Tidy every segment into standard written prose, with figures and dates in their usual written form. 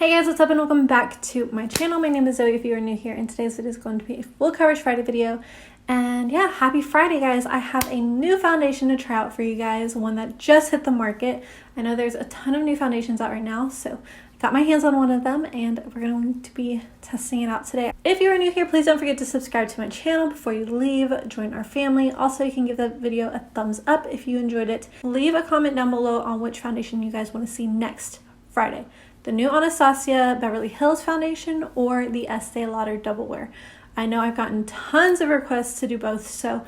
Hey guys, what's up and welcome back to my channel. My name is Zoe if you are new here, and today's video is going to be a full coverage Friday video. And yeah, happy Friday guys. I have a new foundation to try out for you guys, one that just hit the market. I know there's a ton of new foundations out right now, so I got my hands on one of them and we're going to be testing it out today. If you are new here, please don't forget to subscribe to my channel before you leave. Join our family. Also, you can give the video a thumbs up if you enjoyed it. Leave a comment down below on which foundation you guys want to see next Friday. The new Anastasia Beverly Hills foundation or the Estee Lauder Double Wear. I know I've gotten tons of requests to do both, so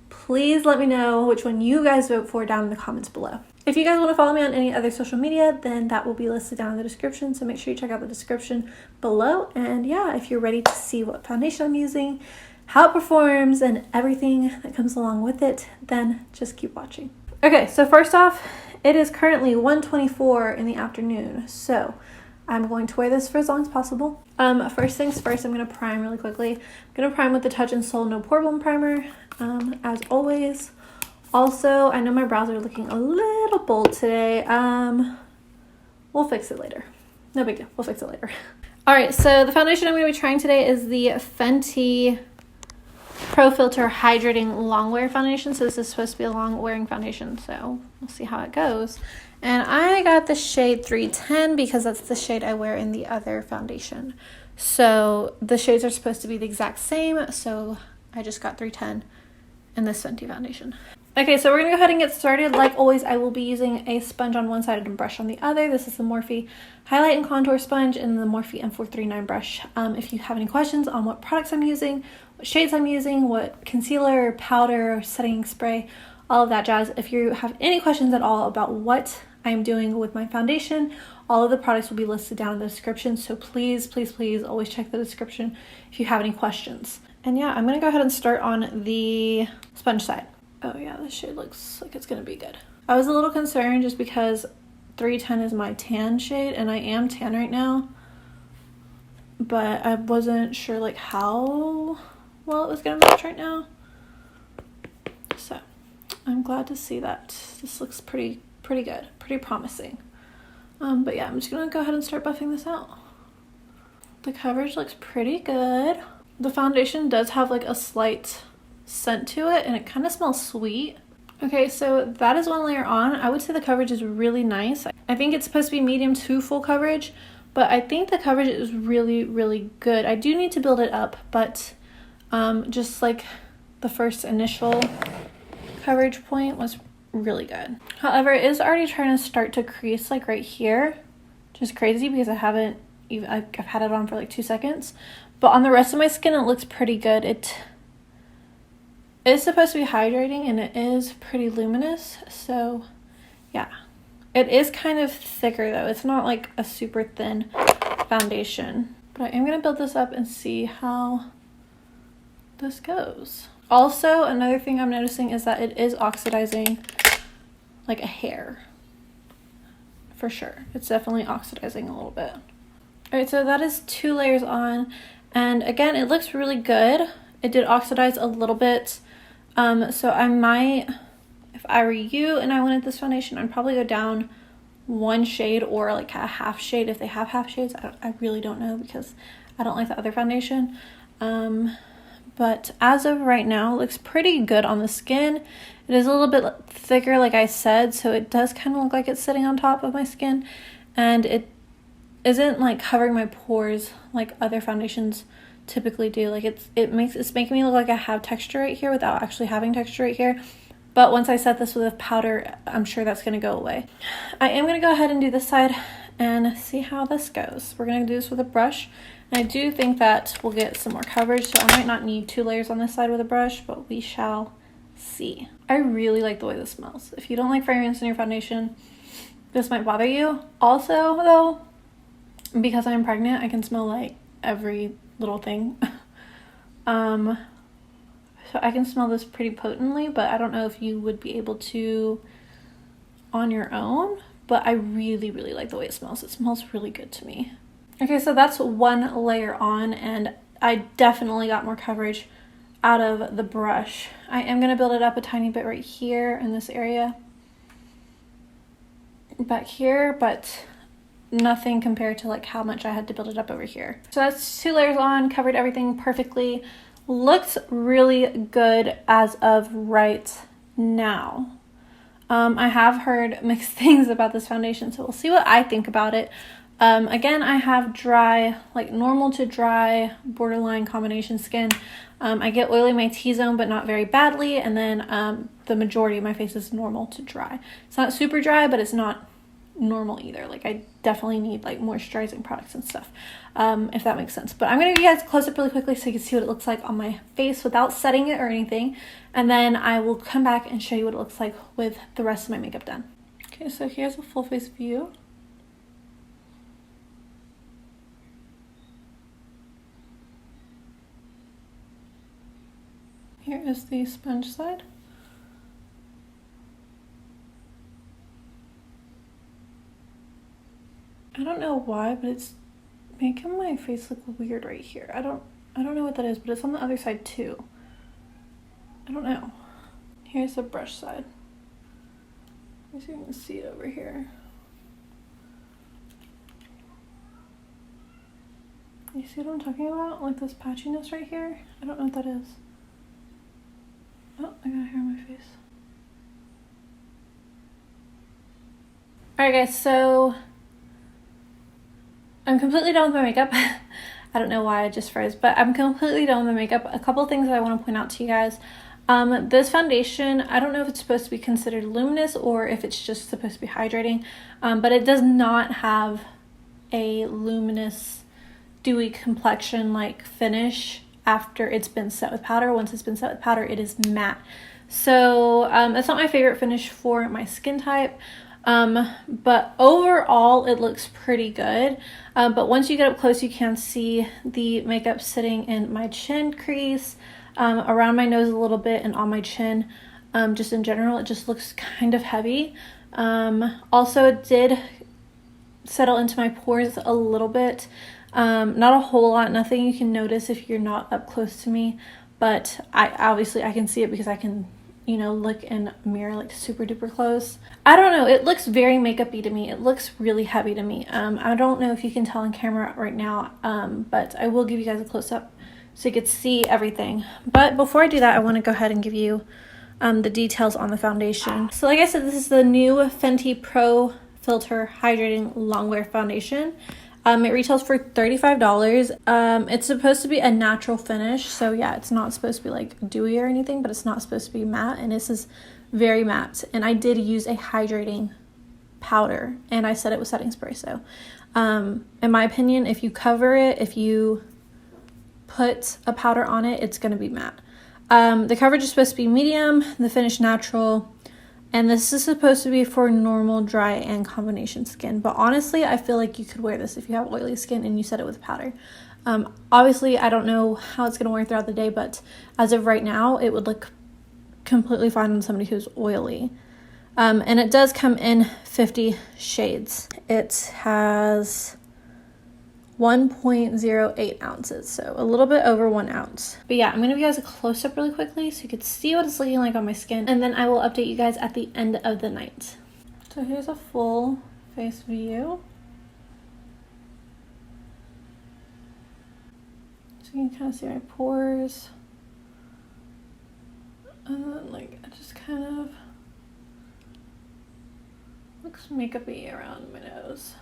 please let me know which one you guys vote for down in the comments below. If you guys want to follow me on any other social media, then that will be listed down in the description, so make sure you check out the description below. And yeah, if you're ready to see what foundation I'm using, how it performs, and everything that comes along with it, then just keep watching. Okay, so first off, it is currently 1:24 in the afternoon, so I'm going to wear this for as long as possible. First things first, I'm going to prime really quickly. I'm going to prime with the Touch in Sol No POREBLEM primer, as always. Also, I know my brows are looking a little bold today. We'll fix it later. No big deal. We'll fix it later. All right, so the foundation I'm going to be trying today is the Fenty Pro Filt'R Hydrating Longwear foundation. So this is supposed to be a long wearing foundation, so we'll see how it goes. And I got the shade 310 because that's the shade I wear in the other foundation. So the shades are supposed to be the exact same, so I just got 310 in this Fenty foundation. Okay, so we're gonna go ahead and get started. Like always, I will be using a sponge on one side and a brush on the other. This is the MORPHE Highlight and Contour Sponge and the MORPHE M439 brush. If you have any questions on what products I'm using, what shades I'm using, what concealer, powder, setting spray, all of that jazz. If you have any questions at all about what I'm doing with my foundation, all of the products will be listed down in the description. So please, please, please always check the description if you have any questions. And yeah, I'm gonna go ahead and start on the sponge side. Oh yeah, this shade looks like it's gonna be good. I was a little concerned just because 310 is my tan shade and I am tan right now, but I wasn't sure like how well it was gonna match right now. So I'm glad to see that this looks pretty good, pretty promising. But yeah, I'm just gonna go ahead and start buffing this out. The coverage looks pretty good. The foundation does have like a slight scent to it and it kind of smells sweet. Okay, so that is one layer on. I would say the coverage is really nice. I think it's supposed to be medium to full coverage, but I think the coverage is really good. I do need to build it up, but just like the first initial coverage point was really good. However, it is already trying to start to crease like right here, which is crazy because I've had it on for like 2 seconds. But on the rest of my skin, it looks pretty good. It is supposed to be hydrating and it is pretty luminous. So yeah, it is kind of thicker though. It's not like a super thin foundation, but I am gonna build this up and see how this goes. Also, another thing I'm noticing is that it is oxidizing like a hair. For sure. It's definitely oxidizing a little bit. Alright, so that is 2 layers on. And again, it looks really good. It did oxidize a little bit. So I might, if I were you and I wanted this foundation, I'd probably go down 1 shade or like a half shade if they have half shades. I really don't know because I don't like the other foundation. But as of right now, it looks pretty good on the skin. It is a little bit thicker, like I said, so it does kind of look like it's sitting on top of my skin. And it isn't like covering my pores like other foundations typically do. Like it's making me look like I have texture right here without actually having texture right here. But once I set this with a powder, I'm sure that's going to go away. I am going to go ahead and do this side and see how this goes. We're going to do this with a brush. And I do think that we'll get some more coverage, so I might not need 2 layers on this side with a brush, but we shall see. I really like the way this smells. If you don't like fragrance in your foundation, this might bother you. Also though, because I'm pregnant, I can smell like every little thing. So I can smell this pretty potently, but I don't know if you would be able to on your own, but I really like the way it smells. It smells really good to me. Okay, so that's 1 layer on and I definitely got more coverage out of the brush. I am going to build it up a tiny bit right here in this area back here, but nothing compared to like how much I had to build it up over here. So that's 2 layers on, covered everything perfectly. Looks really good as of right now. I have heard mixed things about this foundation, so we'll see what I think about it. Again, I have dry, like normal to dry, borderline combination skin. I get oily in my T-zone, but not very badly. And then the majority of my face is normal to dry. It's not super dry, but it's not normal either. Like I definitely need like moisturizing products and stuff, if that makes sense. But I'm going to give you guys a close up really quickly so you can see what it looks like on my face without setting it or anything. And then I will come back and show you what it looks like with the rest of my makeup done. Okay, so here's a full face view. Here is the sponge side. I don't know why, but it's making my face look weird right here. I don't know what that is, but it's on the other side too. I don't know. Here's the brush side. I guess you can see it over here. You see what I'm talking about? Like this patchiness right here? I don't know what that is. Oh, I got hair on my face. Alright guys, so I'm completely done with my makeup. I don't know why I just froze, but I'm completely done with my makeup. A couple things that I want to point out to you guys. This foundation, I don't know if it's supposed to be considered luminous or if it's just supposed to be hydrating, but it does not have a luminous, dewy complexion like finish after it's been set with powder. Once it's been set with powder, it is matte. So it's not my favorite finish for my skin type. But overall it looks pretty good. But once you get up close, you can see the makeup sitting in my chin crease, around my nose a little bit, and on my chin. Just in general, it just looks kind of heavy. Also, it did settle into my pores a little bit. Not a whole lot, nothing you can notice if you're not up close to me, but I can see it because I can, you know, look in a mirror like super duper close. I don't know, it looks very makeup-y to me. It looks really heavy to me. I don't know if you can tell on camera right now, but I will give you guys a close-up so you can see everything. But before I do that, I want to go ahead and give you the details on the foundation. So like I said, this is the new Fenty Pro Filt'R Hydrating Longwear foundation. It retails for $35. It's supposed to be a natural finish, so yeah, it's not supposed to be like dewy or anything, but it's not supposed to be matte, and this is very matte. And I did use a hydrating powder, and I set it with setting spray. So in my opinion, if you cover it, if you put a powder on it, it's going to be matte. The coverage is supposed to be medium, the finish natural. And this is supposed to be for normal, dry, and combination skin. But honestly, I feel like you could wear this if you have oily skin and you set it with powder. Obviously, I don't know how it's going to wear throughout the day, but as of right now, it would look completely fine on somebody who's oily. And it does come in 50 shades. It has 1.08 ounces, so a little bit over 1 ounce. But yeah, I'm gonna give you guys a close-up really quickly so you can see what it's looking like on my skin, and then I will update you guys at the end of the night. So here's a full face view. So you can kind of see my pores. And then like it just kind of looks makeup-y around my nose.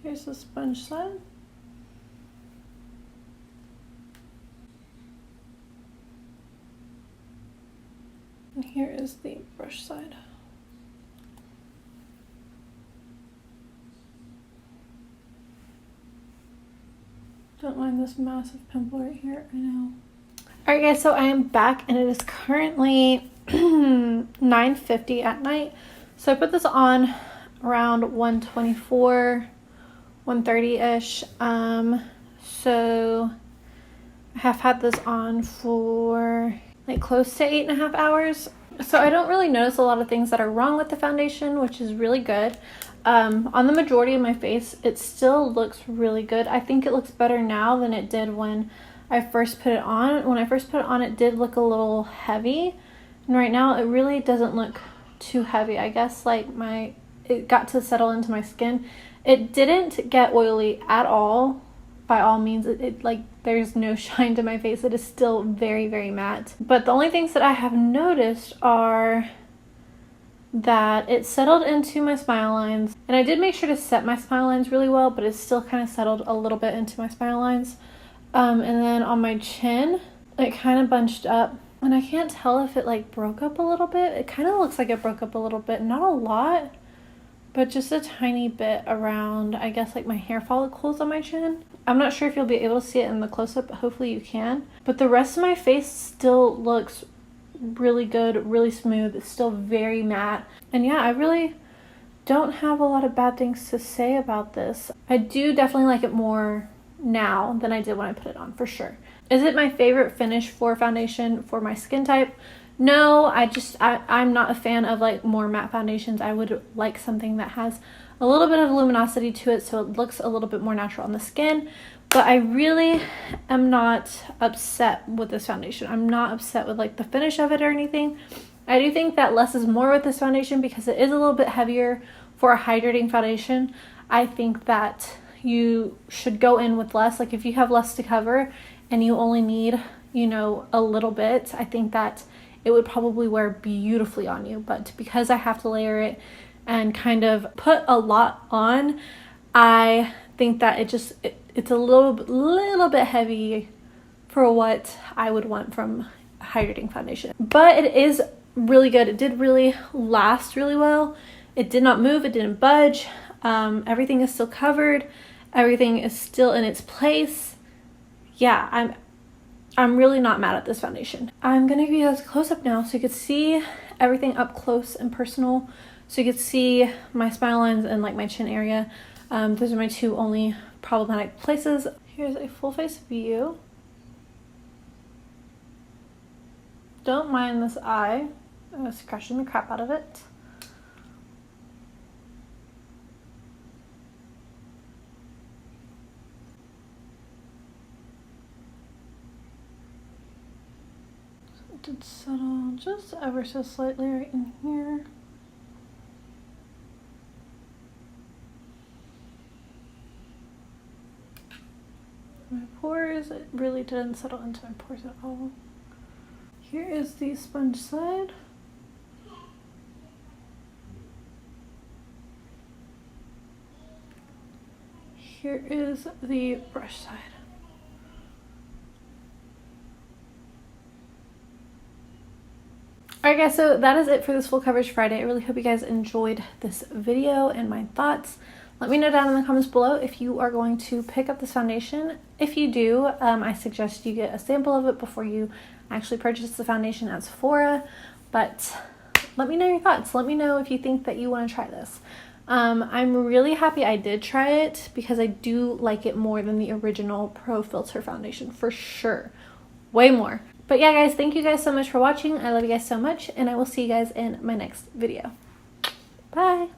Here's the sponge side. And here is the brush side. Don't mind this massive pimple right here, I know. Alright guys, so I am back and it is currently 9:50 at night. So I put this on around 1:24. 1:30-ish. So I have had this on for like close to 8.5 hours. So I don't really notice a lot of things that are wrong with the foundation, which is really good. On the majority of my face, it still looks really good. I think it looks better now than it did when I first put it on. When I first put it on, it did look a little heavy, and right now it really doesn't look too heavy. I guess like it got to settle into my skin. It didn't get oily at all. By all means, it like there's no shine to my face. It is still very, very matte. But the only things that I have noticed are that it settled into my smile lines, and I did make sure to set my smile lines really well, but it still kind of settled a little bit into my smile lines. And then on my chin, it kind of bunched up, and I can't tell if it like broke up a little bit. It kind of looks like it broke up a little bit, not a lot, but just a tiny bit around, I guess, like my hair follicles on my chin. I'm not sure if you'll be able to see it in the close-up, but hopefully you can. But the rest of my face still looks really good, really smooth. It's still very matte. And yeah, I really don't have a lot of bad things to say about this. I do definitely like it more now than I did when I put it on, for sure. Is it my favorite finish for foundation for my skin type? No, I'm not a fan of like more matte foundations. I would like something that has a little bit of luminosity to it so it looks a little bit more natural on the skin. But I really am not upset with this foundation. I'm not upset with like the finish of it or anything. I do think that less is more with this foundation because it is a little bit heavier for a hydrating foundation. I think that you should go in with less. Like if you have less to cover and you only need, you know, a little bit, I think that it would probably wear beautifully on you. But because I have to layer it and kind of put a lot on, I think that it's a little bit heavy for what I would want from a hydrating foundation. But it is really good. It did really last really well. It did not move, it didn't budge. Everything is still covered. Everything is still in its place. Yeah, I'm really not mad at this foundation. I'm gonna give you guys a close-up now so you can see everything up close and personal. So you can see my smile lines and like my chin area. Those are my two only problematic places. Here's a full face view. Don't mind this eye. I was scratching the crap out of it. It did settle just ever so slightly right in here. My pores, it really didn't settle into my pores at all. Here is the sponge side. Here is the brush side. Alright guys, so that is it for this full coverage Friday. I really hope you guys enjoyed this video and my thoughts. Let me know down in the comments below if you are going to pick up this foundation. If you do, I suggest you get a sample of it before you actually purchase the foundation at Sephora. But let me know your thoughts. Let me know if you think that you want to try this. I'm really happy I did try it because I do like it more than the original Pro Filter foundation, for sure. Way more. But yeah guys, thank you guys so much for watching. I love you guys so much, and I will see you guys in my next video. Bye!